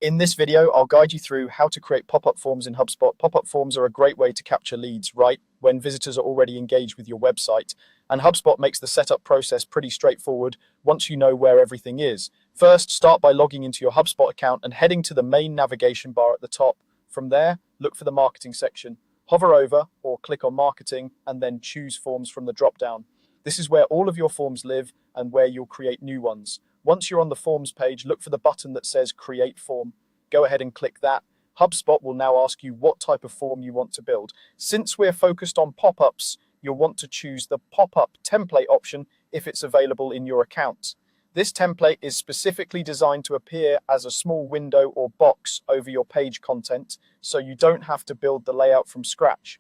In this video, I'll guide you through how to create pop-up forms in HubSpot. Pop-up forms are a great way to capture leads, right, when visitors are already engaged with your website. And HubSpot makes the setup process pretty straightforward once you know where everything is. First, start by logging into your HubSpot account and heading to the main navigation bar at the top. From there, look for the marketing section. Hover over or click on marketing and then choose forms from the drop-down. This is where all of your forms live and where you'll create new ones. Once you're on the forms page, look for the button that says Create Form. Go ahead and click that. HubSpot will now ask you what type of form you want to build. Since we're focused on pop-ups, you'll want to choose the pop-up template option if it's available in your account. This template is specifically designed to appear as a small window or box over your page content, so you don't have to build the layout from scratch.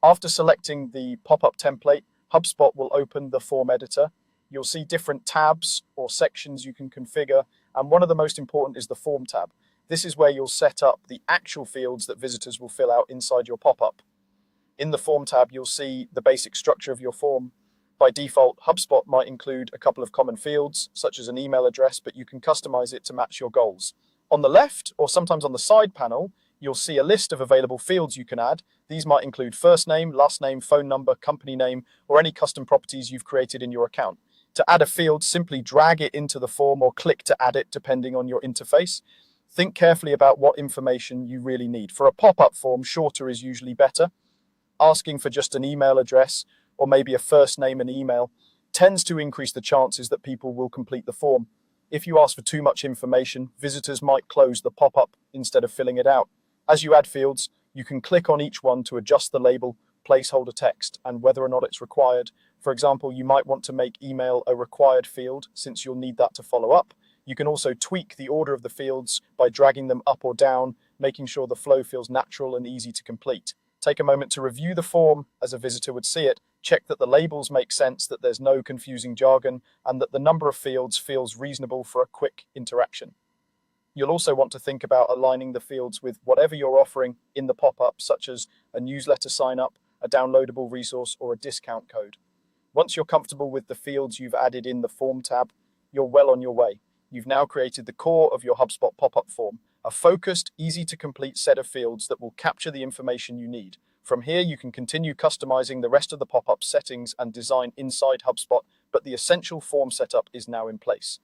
After selecting the pop-up template, HubSpot will open the form editor. You'll see different tabs or sections you can configure, and one of the most important is the Form tab. This is where you'll set up the actual fields that visitors will fill out inside your pop-up. In the Form tab, you'll see the basic structure of your form. By default, HubSpot might include a couple of common fields, such as an email address, but you can customize it to match your goals. On the left, or sometimes on the side panel, you'll see a list of available fields you can add. These might include first name, last name, phone number, company name, or any custom properties you've created in your account. To add a field, simply drag it into the form or click to add it depending on your interface. Think carefully about what information you really need. For a pop-up form, shorter is usually better. Asking for just an email address or maybe a first name and email tends to increase the chances that people will complete the form. If you ask for too much information, visitors might close the pop-up instead of filling it out. As you add fields, you can click on each one to adjust the label, placeholder text, and whether or not it's required. For example, you might want to make email a required field since you'll need that to follow up. You can also tweak the order of the fields by dragging them up or down, making sure the flow feels natural and easy to complete. Take a moment to review the form as a visitor would see it. Check that the labels make sense, that there's no confusing jargon, and that the number of fields feels reasonable for a quick interaction. You'll also want to think about aligning the fields with whatever you're offering in the pop-up, such as a newsletter sign-up, a downloadable resource, or a discount code. Once you're comfortable with the fields you've added in the Form tab, you're well on your way. You've now created the core of your HubSpot pop-up form, a focused, easy-to-complete set of fields that will capture the information you need. From here, you can continue customizing the rest of the pop-up settings and design inside HubSpot, but the essential form setup is now in place.